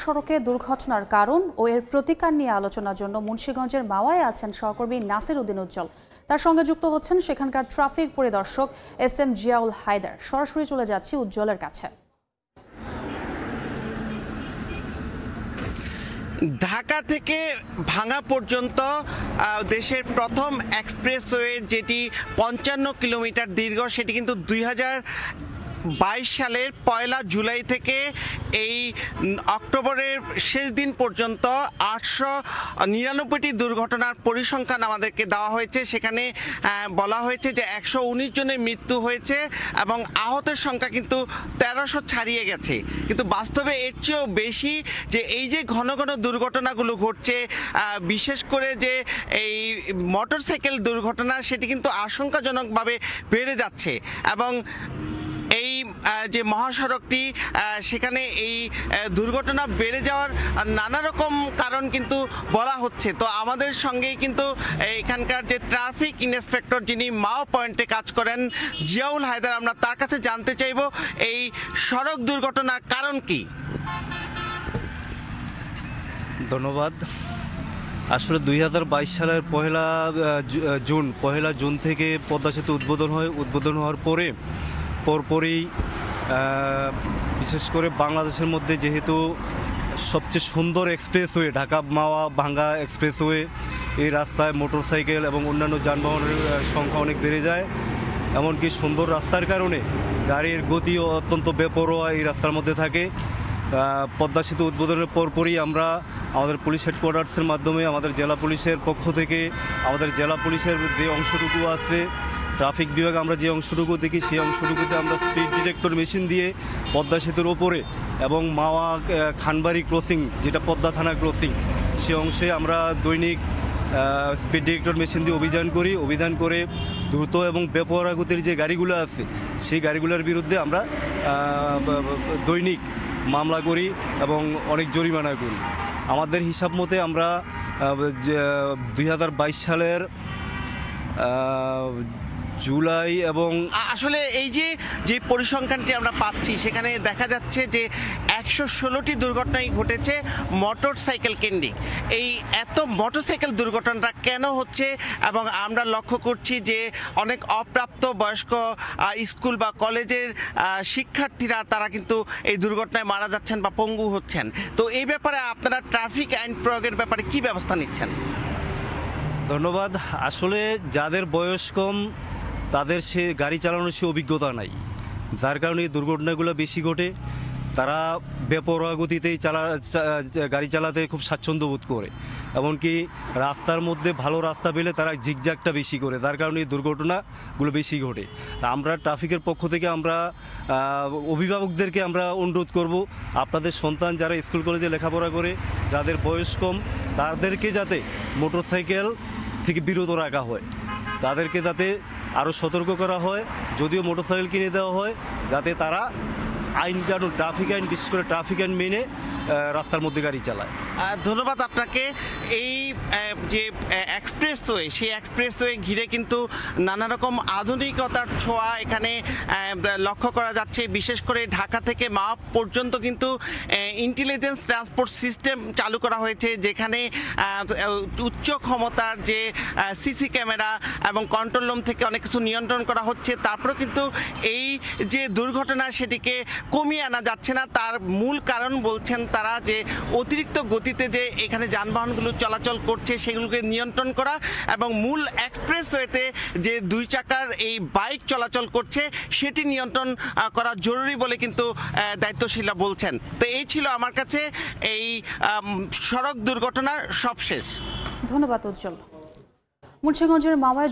সড়কে দুর্ঘটনার কারণ ও এর প্রতিকার নিয়ে আলোচনার জন্য মুন্সিগঞ্জের মাওয়ায় আছেন সহকর্মী নাসির উদ্দিন উজ্জ্বল। তার সঙ্গে যুক্ত হচ্ছেন সেখানকার ট্রাফিক পরিদর্শক SM জিয়াউল হায়দার। সরাসরি চলে যাচ্ছি উজ্জ্বলের কাছে। ঢাকা থেকে ভাঙ্গা পর্যন্ত দেশের প্রথম এক্সপ্রেসওয়ে যেটি 55 কিলোমিটার দীর্ঘ, সেটি কিন্তু 2022 সালের 1 জুলাই থেকে এই অক্টোবরের শেষ দিন পর্যন্ত 899টি দুর্ঘটনার পরিসংখ্যান আমাদেরকে দেওয়া হয়েছে। সেখানে বলা হয়েছে যে 119 জনের মৃত্যু হয়েছে এবং আহতের সংখ্যা কিন্তু 1300 ছাড়িয়ে গেছে। কিন্তু বাস্তবে এর চেয়েও বেশি যে এই যে ঘন ঘন দুর্ঘটনাগুলো ঘটছে, বিশেষ করে যে এই মোটরসাইকেল দুর্ঘটনা, সেটি কিন্তু আশঙ্কাজনকভাবে বেড়ে যাচ্ছে এবং এই যে মহাসড়কটি সেখানে এই দুর্ঘটনা বেড়ে যাওয়ার নানা রকম কারণ কিন্তু বলা হচ্ছে। তো আমাদের সঙ্গেই কিন্তু এখানকার যে ট্রাফিক ইন্সপেক্টর, যিনি মাও পয়েন্টে কাজ করেন, জিয়াউল হায়দার, আমরা তার কাছে জানতে চাইব এই সড়ক দুর্ঘটনার কারণ কি। ধন্যবাদ। আসলে 2022 সালের 1 জুন থেকে পদ্মা সেতু উদ্বোধন হয়। উদ্বোধন হওয়ার পরপরই বিশেষ করে বাংলাদেশের মধ্যে যেহেতু সবচেয়ে সুন্দর এক্সপ্রেসওয়ে ঢাকা মাওয়া ভাঙ্গা এক্সপ্রেসওয়ে, এই রাস্তায় মোটরসাইকেল এবং অন্যান্য যানবাহনের সংখ্যা অনেক বেড়ে যায়। এমনকি সুন্দর রাস্তার কারণে গাড়ির গতিও অত্যন্ত বেপরোয়া এই রাস্তার মধ্যে থাকে। পদ্মা সেতু উদ্বোধনের পরপরই আমরা আমাদের পুলিশ হেডকোয়ার্টার্সের মাধ্যমে আমাদের জেলা পুলিশের পক্ষ থেকে আমাদের জেলা পুলিশের যে অংশটুকু আছে ট্রাফিক বিভাগ, আমরা যে অংশটুকু দেখি সেই অংশটুকুতে আমরা স্পিড ডিটেক্টর মেশিন দিয়ে পদ্মা সেতুর ওপরে এবং মাওয়া খানবাড়ি ক্রসিং, যেটা পদ্মা থানা ক্রসিং, সে অংশে আমরা দৈনিক স্পিড ডিটেক্টর মেশিন দিয়ে অভিযান করে দ্রুত এবং বেপরোয়া গতির যে গাড়িগুলো আছে সেই গাড়িগুলোর বিরুদ্ধে আমরা দৈনিক মামলা করি এবং অনেক জরিমানা করি। আমাদের হিসাব মতে আমরা 2022 সালের জুলাই এবং আসলে এই যে পরিসংখ্যানটি আমরা পাচ্ছি, সেখানে দেখা যাচ্ছে যে 116টি দুর্ঘটনাই ঘটেছে মোটরসাইকেল কেন্দ্রিক। এই এত মোটরসাইকেল দুর্ঘটনাটা কেন হচ্ছে? এবং আমরা লক্ষ্য করছি যে অনেক অপ্রাপ্ত বয়স্ক স্কুল বা কলেজের শিক্ষার্থীরা তারা কিন্তু এই দুর্ঘটনায় মারা যাচ্ছেন বা পঙ্গু হচ্ছেন। তো এই ব্যাপারে আপনারা ট্রাফিক আইন প্রয়োগের ব্যাপারে কি ব্যবস্থা নিচ্ছেন? ধন্যবাদ। আসলে যাদের বয়স কম তাদের সে গাড়ি চালানোর সে অভিজ্ঞতা নাই, যার কারণে এই দুর্ঘটনাগুলো বেশি ঘটে। তারা বেপরোয়া গতিতেই গাড়ি চালাতে খুব স্বাচ্ছন্দ্য বোধ করে, এমনকি রাস্তার মধ্যে ভালো রাস্তা পেলে তারা জিগজ্যাগটা বেশি করে, যার কারণে এই দুর্ঘটনাগুলো বেশি ঘটে। আমরা ট্রাফিকের পক্ষ থেকে আমরা অভিভাবকদেরকে আমরা অনুরোধ করব, আপনাদের সন্তান যারা স্কুল কলেজে লেখাপড়া করে, যাদের বয়স কম, তাদেরকে যাতে মোটরসাইকেল থেকে বিরত রাখা হয়, তাদেরকে যাতে আরও সতর্ক করা হয়। যদিও মোটরসাইকেল কিনে দেওয়া হয়, যাতে তারা আইন কানুন, ট্রাফিক আইন, বিশেষ করে ট্রাফিক আইন মেনে রাস্তার মধ্যে গাড়ি চালায়। ধন্যবাদ আপনাকে। এই যে এক্সপ্রেসওয়ে, সেই এক্সপ্রেসওয়ে ঘিরে কিন্তু নানা রকম আধুনিকতার ছোঁয়া এখানে লক্ষ্য করা যাচ্ছে। বিশেষ করে ঢাকা থেকে মাওয়া পর্যন্ত কিন্তু ইন্টেলিজেন্স ট্রান্সপোর্ট সিস্টেম চালু করা হয়েছে, যেখানে উচ্চ ক্ষমতার যে সিসি ক্যামেরা এবং কন্ট্রোল রুম থেকে অনেক কিছু নিয়ন্ত্রণ করা হচ্ছে। তারপরেও কিন্তু এই যে দুর্ঘটনা, সেটিকে কমিয়ে আনা যাচ্ছে না। তার মূল কারণ বলছেন তারা যে অতিরিক্ত গতিতে যে এখানে যানবাহনগুলো চলাচল করছে সেগুলোকে নিয়ন্ত্রণ করা এবং মূল এক্সপ্রেসওয়েতে যে 2 চাকার এই বাইক চলাচল করছে সেটি নিয়ন্ত্রণ করা জরুরি বলে কিন্তু দায়িত্বশীলরা বলছেন। তো এই ছিল আমার কাছে এই সড়ক দুর্ঘটনার সবশেষ। ধন্যবাদ উজ্জ্বল। মুন্সিগঞ্জের মাওয়ায়